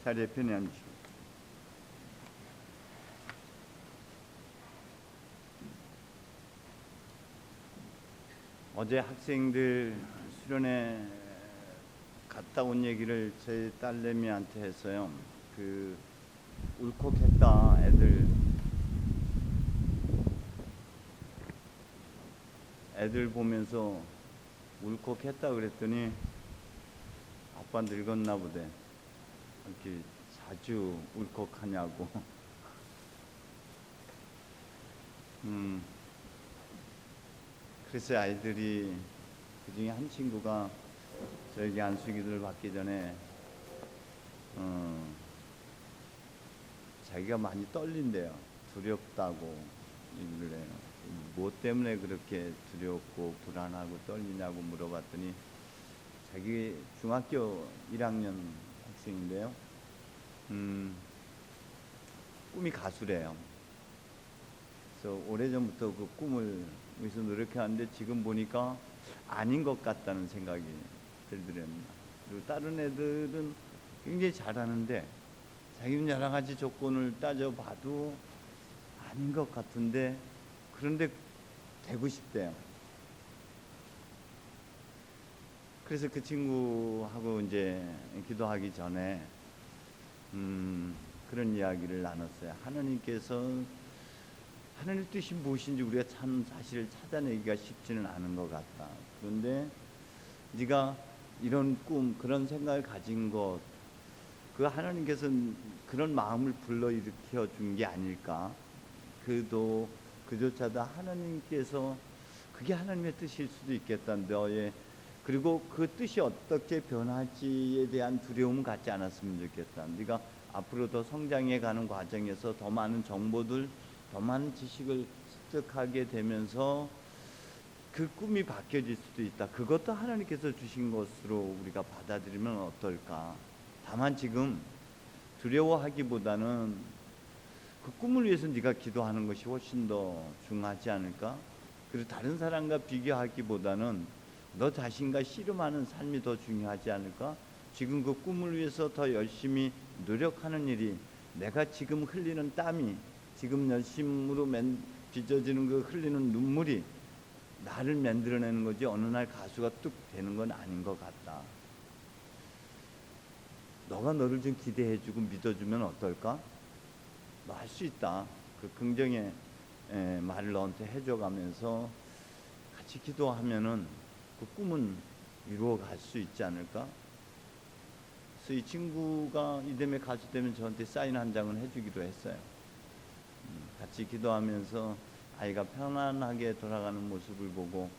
자리에 편히 앉으시고. 어제 학생들 수련회 갔다 온 얘기를 제 딸내미한테 했어요. 울컥했다. 애들 보면서 울컥했다 그랬더니 아빠 늙었나 보대. 이렇게 자주 울컥하냐고. 그래서 아이들이, 그중에 한 친구가 저에게 안수기도를 받기 전에 자기가 많이 떨린대요. 두렵다고 얘기를 해요. 뭐 때문에 그렇게 두렵고 불안하고 떨리냐고 물어봤더니 자기 중학교 1학년 학생인데요. 꿈이 가수래요. 그래서 오래전부터 그 꿈을 위해서 노력해왔는데 지금 보니까 아닌 것 같다는 생각이 들더랍니다. 그리고 다른 애들은 굉장히 잘하는데 자기는 여러 가지 조건을 따져봐도 아닌 것 같은데, 그런데 되고 싶대요. 그래서 그 친구하고 이제 기도하기 전에 그런 이야기를 나눴어요. 하나님 뜻이 무엇인지 우리가 참 사실 찾아내기가 쉽지는 않은 것 같다. 그런데 네가 이런 꿈, 그런 생각을 가진 것, 그 하나님께서는 그런 마음을 불러일으켜 준 게 아닐까. 그조차도 하나님께서 그게 하나님의 뜻일 수도 있겠다. 그리고 그 뜻이 어떻게 변할지에 대한 두려움 갖지 않았으면 좋겠다. 네가 앞으로 더 성장해 가는 과정에서 더 많은 정보들, 더 많은 지식을 습득하게 되면서 그 꿈이 바뀌어질 수도 있다. 그것도 하나님께서 주신 것으로 우리가 받아들이면 어떨까. 다만 지금 두려워하기보다는 그 꿈을 위해서 네가 기도하는 것이 훨씬 더 중요하지 않을까. 그리고 다른 사람과 비교하기보다는 너 자신과 씨름하는 삶이 더 중요하지 않을까. 지금 그 꿈을 위해서 더 열심히 노력하는 일이, 내가 지금 흘리는 땀이, 지금 열심으로 빚어지는 그 흘리는 눈물이 나를 만들어내는 거지 어느 날 가수가 뚝 되는 건 아닌 것 같다. 너가 너를 좀 기대해주고 믿어주면 어떨까? 너 할 수 있다. 그 긍정의 말을 너한테 해줘가면서 같이 기도하면은 그 꿈은 이루어갈 수 있지 않을까? 그래서 이 친구가 이듬해 가수 되면 저한테 사인 한 장을 해주기도 했어요. 같이 기도하면서 아이가 편안하게 돌아가는 모습을 보고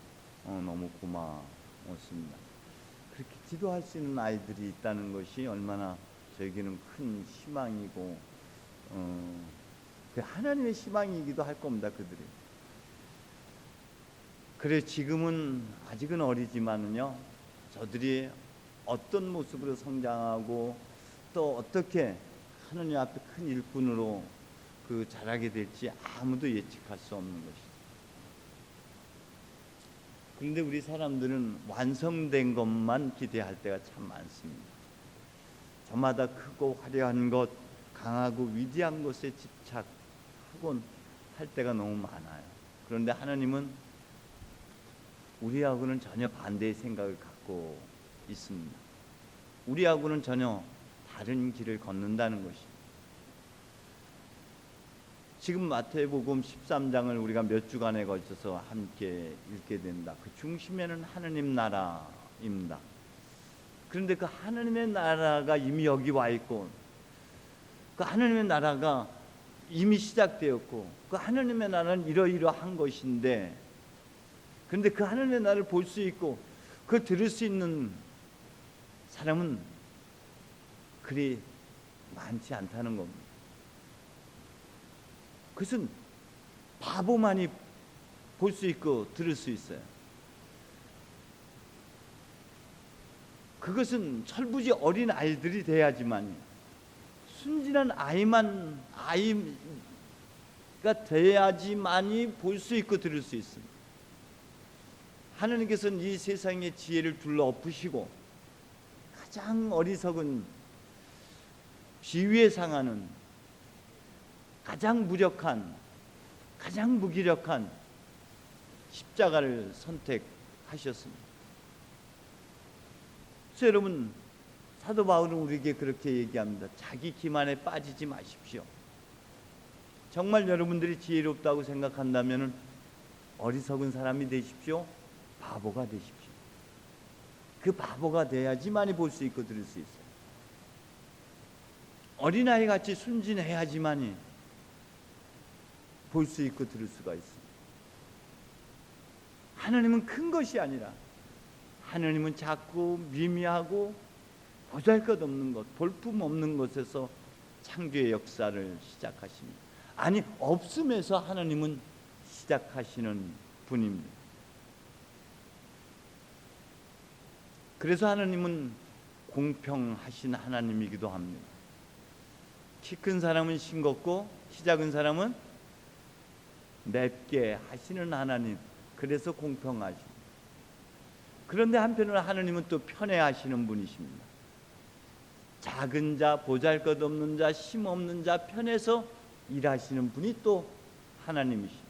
너무 고마웠습니다. 그렇게 기도할 수 있는 아이들이 있다는 것이 얼마나 저에게는 큰 희망이고 하나님의 희망이기도 할 겁니다. 그들이. 그래, 지금은 아직은 어리지만은요, 저들이 어떤 모습으로 성장하고 또 어떻게 하나님 앞에 큰 일꾼으로 자라게 될지 아무도 예측할 수 없는 것이죠. 그런데 우리 사람들은 완성된 것만 기대할 때가 참 많습니다. 저마다 크고 화려한 것, 강하고 위대한 것에 집착하곤 할 때가 너무 많아요. 그런데 하나님은 우리하고는 전혀 반대의 생각을 갖고 있습니다. 우리하고는 전혀 다른 길을 걷는다는 것입니다. 지금 마태복음 13장을 우리가 몇 주간에 걸쳐서 함께 읽게 된다. 그 중심에는 하느님 나라입니다. 그런데 그 하느님의 나라가 이미 여기 와 있고, 그 하느님의 나라가 이미 시작되었고, 그 하느님의 나라는 이러이러한 것인데, 그런데 그 하느님의 나라를 볼 수 있고 그걸 들을 수 있는 사람은 그리 많지 않다는 겁니다. 그것은 바보만이 볼 수 있고 들을 수 있어요. 그것은 철부지 어린 아이들이 돼야지만, 순진한 아이가 돼야지만이 볼 수 있고 들을 수 있습니다. 하나님께서는 이 세상의 지혜를 둘러 엎으시고 가장 어리석은 비위에 상하는 가장 무력한, 가장 무기력한 십자가를 선택하셨습니다. 그래서 여러분, 사도 바울은 우리에게 그렇게 얘기합니다. 자기 기만에 빠지지 마십시오. 정말 여러분들이 지혜롭다고 생각한다면 어리석은 사람이 되십시오. 바보가 되십시오. 그 바보가 돼야지만이 볼 수 있고 들을 수 있어요. 어린아이 같이 순진해야지만이 볼 수 있고 들을 수가 있습니다. 하나님은 큰 것이 아니라 하나님은 작고 미미하고 보잘것없는 것, 볼품 없는 것에서 창조의 역사를 시작하십니다. 아니, 없음에서 하나님은 시작하시는 분입니다. 그래서 하나님은 공평하신 하나님이기도 합니다. 키 큰 사람은 싱겁고 키 작은 사람은 맵게 하시는 하나님, 그래서 공평하십니다. 그런데 한편으로 하나님은 또 편애하시는 분이십니다. 작은 자, 보잘것없는 자, 힘없는 자 편에서 일하시는 분이 또 하나님이십니다.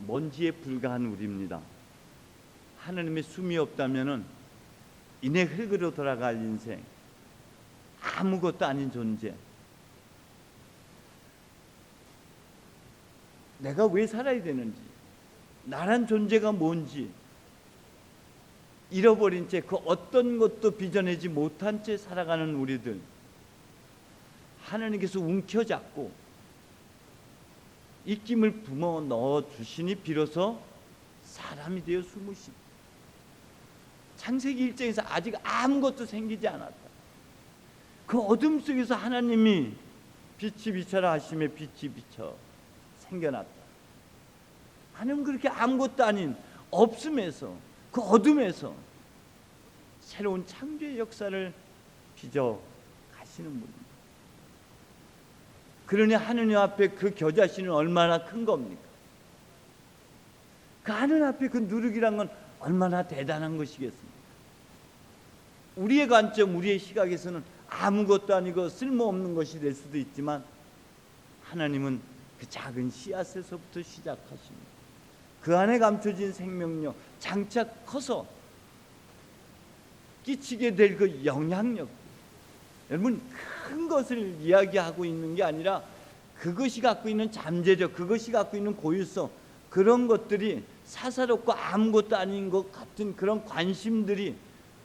먼지에 불과한 우리입니다. 하나님의 숨이 없다면은 이내 흙으로 돌아갈 인생, 아무것도 아닌 존재. 내가 왜 살아야 되는지, 나란 존재가 뭔지 잃어버린 채 그 어떤 것도 빚어내지 못한 채 살아가는 우리들, 하나님께서 움켜잡고 입김을 부어 넣어 주시니 비로소 사람이 되어 숨으십니다. 창세기 1장에서 아직 아무것도 생기지 않았다. 그 어둠 속에서 하나님이 빛이 비쳐라 하심에 빛이 비쳐 생겨났다. 하나님은 그렇게 아무것도 아닌 없음에서, 그 어둠에서 새로운 창조의 역사를 빚어 가시는 분입니다. 그러니 하느님 앞에 그 겨자씨는 얼마나 큰 겁니까? 그 하느님 앞에 그 누룩이란 건 얼마나 대단한 것이겠습니까? 우리의 관점, 우리의 시각에서는 아무것도 아니고 쓸모없는 것이 될 수도 있지만 하나님은 그 작은 씨앗에서부터 시작하십니다. 그 안에 감춰진 생명력, 장차 커서 끼치게 될 그 영향력, 여러분, 큰 것을 이야기하고 있는 게 아니라 그것이 갖고 있는 잠재력, 그것이 갖고 있는 고유성, 그런 것들이 사사롭고 아무것도 아닌 것 같은 그런 관심들이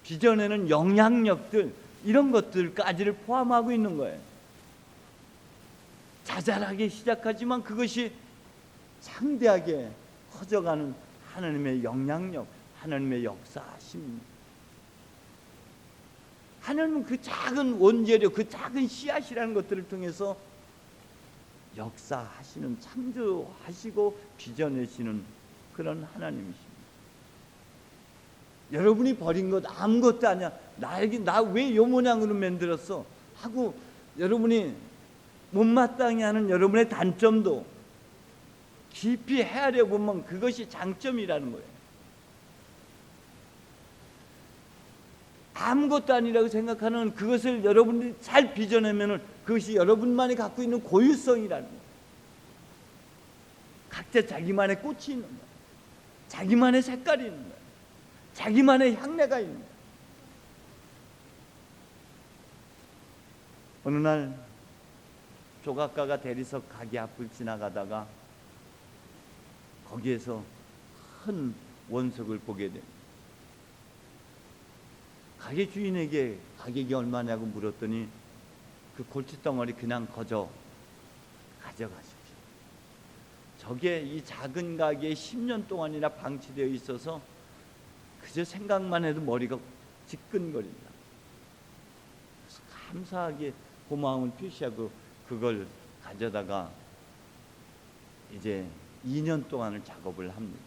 빚어내는 영향력들, 이런 것들까지를 포함하고 있는 거예요. 자잘하게 시작하지만 그것이 상대하게 커져가는 하나님의 영향력, 하나님의 역사하십니다. 하나님은 그 작은 원재료, 그 작은 씨앗이라는 것들을 통해서 역사하시는, 창조하시고 빚어내시는 그런 하나님이십니다. 여러분이 버린 것 아무것도 아니야, 나에게 나 왜 요 모양으로 만들었어 하고 여러분이 못마땅해 하는 여러분의 단점도 깊이 헤아려 보면 그것이 장점이라는 거예요. 아무것도 아니라고 생각하는 그것을 여러분들이 잘 빚어내면 그것이 여러분만이 갖고 있는 고유성이라는 거예요. 각자 자기만의 꽃이 있는 거예요. 자기만의 색깔이 있는 거예요. 자기만의 향내가 있는 거예요. 어느 날 조각가가 대리석 가게 앞을 지나가다가 거기에서 큰 원석을 보게 됩니다. 가게 주인에게 가격이 얼마냐고 물었더니 그 골칫덩어리 그냥 거저 가져가십시오. 저게 이 작은 가게에 10년 동안이나 방치되어 있어서 그저 생각만 해도 머리가 지끈거립니다. 그래서 감사하게 고마움을 표시하고 그걸 가져다가 이제 2년 동안을 작업을 합니다.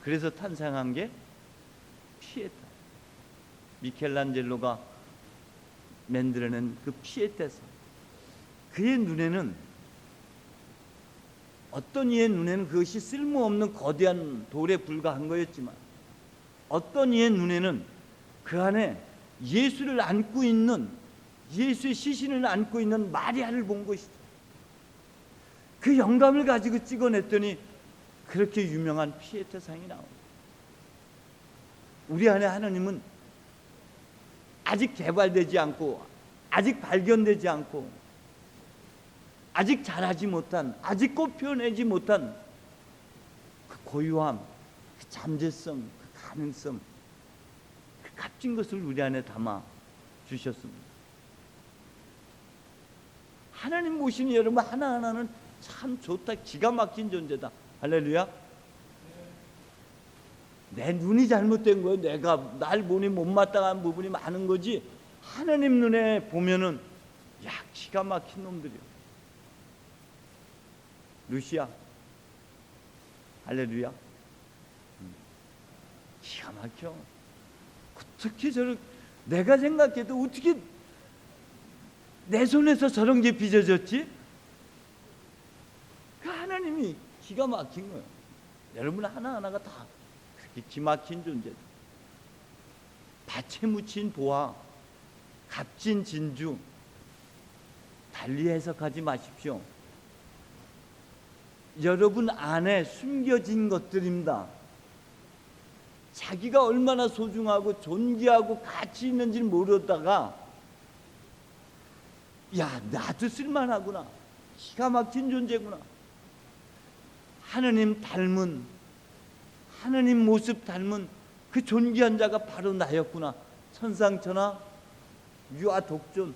그래서 탄생한 게 피에타. 미켈란젤로가 만들어낸 그 피에타상. 그의 눈에는, 어떤 이의 눈에는 그것이 쓸모없는 거대한 돌에 불과한 거였지만 어떤 이의 눈에는 그 안에 예수를 안고 있는, 예수의 시신을 안고 있는 마리아를 본 것이죠. 그 영감을 가지고 찍어냈더니 그렇게 유명한 피에테상이 나옵니다. 우리 안에 하나님은 아직 개발되지 않고, 아직 발견되지 않고, 아직 자라지 못한, 아직 꽃피워내지 못한 그 고유함, 그 잠재성, 그 가능성, 그 값진 것을 우리 안에 담아 주셨습니다. 하나님 모시는 여러분 하나하나는 참 좋다, 기가 막힌 존재다. 할렐루야. 내 눈이 잘못된 거예요. 내가 날 보니 못마땅한 부분이 많은 거지, 하나님 눈에 보면은 야, 기가 막힌 놈들이요. 루시아, 할렐루야. 기가 막혀. 어떻게 저를, 내가 생각해도 어떻게 내 손에서 저런 게 빚어졌지? 그 하나님이 기가 막힌 거예요. 여러분 하나하나가 다 그렇게 기막힌 존재다. 밭에 묻힌 보화, 값진 진주, 달리 해석하지 마십시오. 여러분 안에 숨겨진 것들입니다. 자기가 얼마나 소중하고 존귀하고 가치 있는지 모르다가 야, 나도 쓸만하구나, 기가 막힌 존재구나, 하느님 닮은, 하느님 모습 닮은 그 존귀한 자가 바로 나였구나. 천상천하 유아 독존,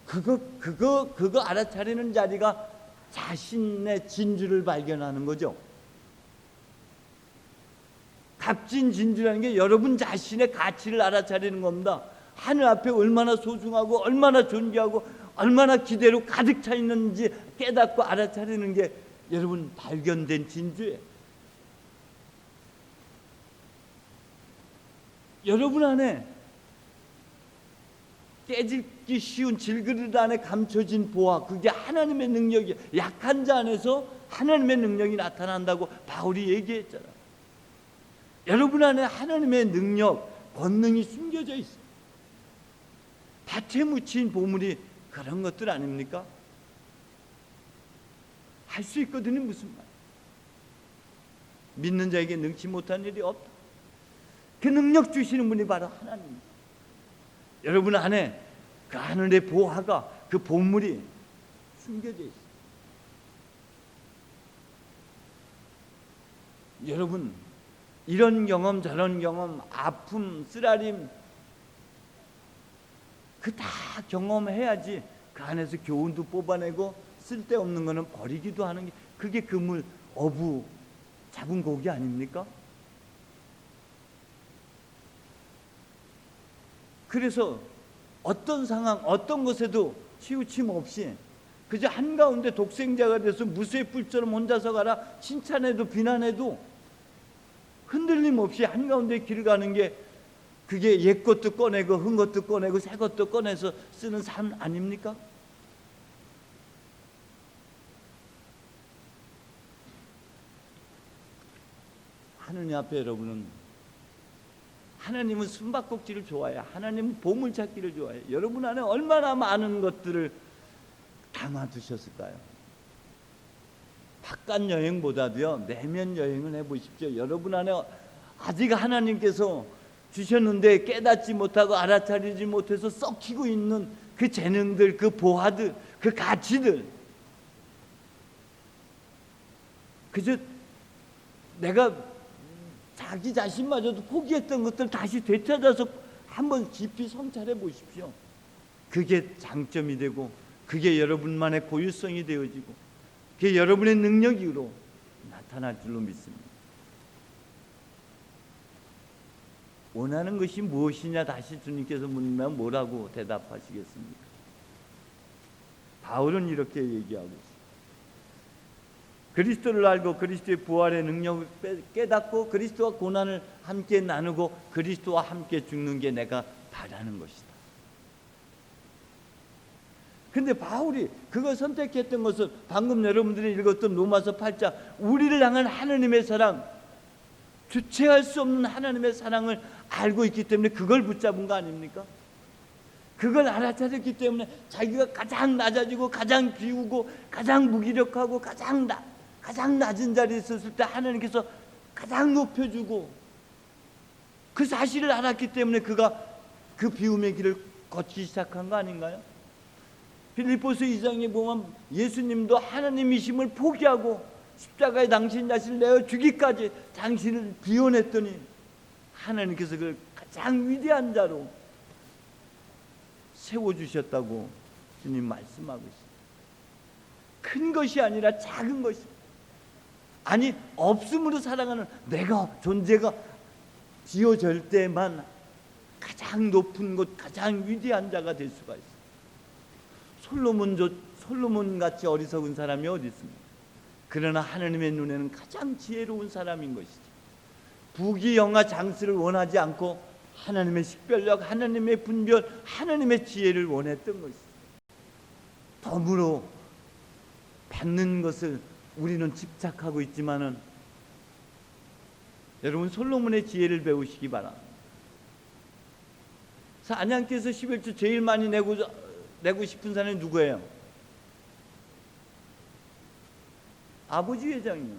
그거 알아차리는 자리가 자신의 진주를 발견하는 거죠. 값진 진주라는 게 여러분 자신의 가치를 알아차리는 겁니다. 하늘 앞에 얼마나 소중하고 얼마나 존귀하고 얼마나 기대로 가득 차 있는지 깨닫고 알아차리는 게 여러분 발견된 진주예요. 여러분 안에 깨지기 쉬운 질그릇 안에 감춰진 보화, 그게 하나님의 능력이, 약한 자 안에서 하나님의 능력이 나타난다고 바울이 얘기했잖아. 여러분 안에 하나님의 능력, 권능이 숨겨져 있어요. 밭에 묻힌 보물이 그런 것들 아닙니까? 할 수 있거든요. 무슨 말? 믿는 자에게 능치 못한 일이 없다. 그 능력 주시는 분이 바로 하나님입니다. 여러분 안에 그 하늘의 보화가, 그 보물이 숨겨져 있어요. 여러분 이런 경험 저런 경험, 아픔, 쓰라림, 그 다 경험해야지 그 안에서 교훈도 뽑아내고 쓸데없는 거는 버리기도 하는 게, 그게 그물 어부 잡은 고기 아닙니까? 그래서 어떤 상황, 어떤 것에도 치우침 없이 그저 한가운데 독생자가 돼서 무쇠 뿔처럼 혼자서 가라, 칭찬해도 비난해도 흔들림 없이 한가운데 길 가는 게, 그게 옛 것도 꺼내고 흔 것도 꺼내고 새 것도 꺼내서 쓰는 삶 아닙니까? 하느님 앞에 여러분은, 하나님은 숨바꼭질을 좋아해요. 하나님은 보물찾기를 좋아해요. 여러분 안에 얼마나 많은 것들을 담아두셨을까요? 바깥 여행보다도요, 내면 여행을 해보십시오. 여러분 안에 아직 하나님께서 주셨는데 깨닫지 못하고 알아차리지 못해서 썩히고 있는 그 재능들, 그 보화들, 그 가치들, 그저 내가 자기 자신마저도 포기했던 것들 다시 되찾아서 한번 깊이 성찰해 보십시오. 그게 장점이 되고, 그게 여러분만의 고유성이 되어지고, 그게 여러분의 능력으로 나타날 줄로 믿습니다. 원하는 것이 무엇이냐 다시 주님께서 묻는다면 뭐라고 대답하시겠습니까? 바울은 이렇게 얘기하고 있습니다. 그리스도를 알고 그리스도의 부활의 능력을 깨닫고 그리스도와 고난을 함께 나누고 그리스도와 함께 죽는 게 내가 바라는 것이다. 근데 바울이 그걸 선택했던 것은 방금 여러분들이 읽었던 로마서 8장, 우리를 향한 하느님의 사랑, 주체할 수 없는 하나님의 사랑을 알고 있기 때문에 그걸 붙잡은 거 아닙니까? 그걸 알아차렸기 때문에 자기가 가장 낮아지고 가장 비우고 가장 무기력하고 가장 낮은 자리에 있었을 때 하나님께서 가장 높여주고, 그 사실을 알았기 때문에 그가 그 비움의 길을 걷기 시작한 거 아닌가요? 빌립보서 2장에 보면 예수님도 하나님이심을 포기하고 십자가에 당신 자신을 내어 주기까지 당신을 비워냈더니 하나님께서 그를 가장 위대한 자로 세워주셨다고 주님 말씀하고 있습니다. 큰 것이 아니라 작은 것이, 아니 없음으로 살아가는 내가 존재가 지어질 때만 가장 높은 곳, 가장 위대한 자가 될 수가 있어요. 솔로몬 같이 어리석은 사람이 어디 있습니까? 그러나 하나님의 눈에는 가장 지혜로운 사람인 것이죠. 부귀영화 장수를 원하지 않고 하나님의 식별력, 하나님의 분별, 하나님의 지혜를 원했던 것이죠. 덤으로 받는 것을 우리는 집착하고 있지만은, 여러분 솔로몬의 지혜를 배우시기 바랍니다. 안양교에서 11조 제일 많이 내고 싶은 사람이 누구예요? 아버지 회장이에요.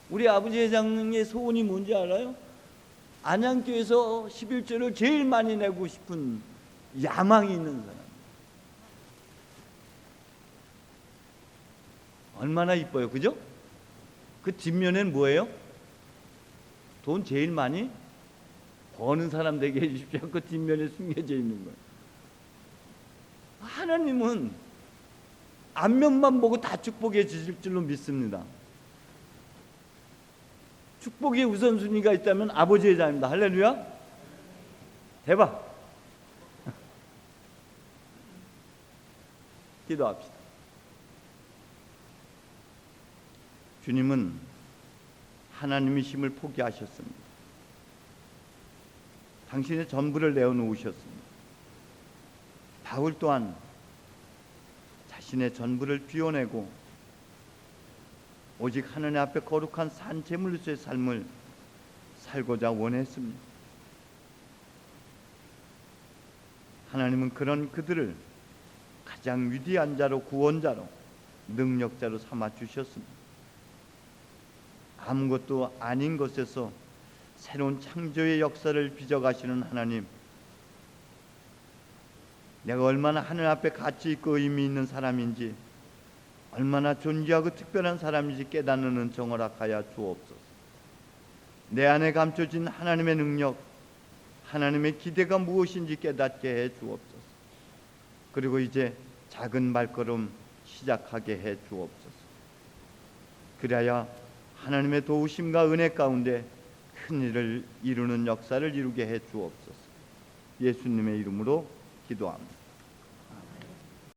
우리 아버지 회장의 소원이 뭔지 알아요? 안양교에서 11조를 제일 많이 내고 싶은 야망이 있는 사람. 얼마나 이뻐요, 그죠? 그 뒷면에는 뭐예요? 돈 제일 많이 버는 사람 되게 해주십시오. 그 뒷면에 숨겨져 있는 거예요. 하나님은 앞면만 보고 다 축복해 주실 줄로 믿습니다. 축복의 우선순위가 있다면 아버지 회장입니다. 할렐루야. 대박. 기도합시다. 주님은 하나님이심을 포기하셨습니다. 당신의 전부를 내어놓으셨습니다. 바울 또한 자신의 전부를 비워내고 오직 하나님 앞에 거룩한 산 제물로서의 삶을 살고자 원했습니다. 하나님은 그런 그들을 가장 위대한 자로, 구원자로, 능력자로 삼아 주셨습니다. 아무것도 아닌 것에서 새로운 창조의 역사를 빚어가시는 하나님, 내가 얼마나 하늘 앞에 가치 있고 의미 있는 사람인지, 얼마나 존귀하고 특별한 사람인지 깨닫는 은총을 허락하여 주옵소서. 내 안에 감춰진 하나님의 능력, 하나님의 기대가 무엇인지 깨닫게 해 주옵소서. 그리고 이제 작은 발걸음 시작하게 해 주옵소서. 그래야 하나님의 도우심과 은혜 가운데 큰 일을 이루는 역사를 이루게 해 주옵소서. 예수님의 이름으로 기도합니다.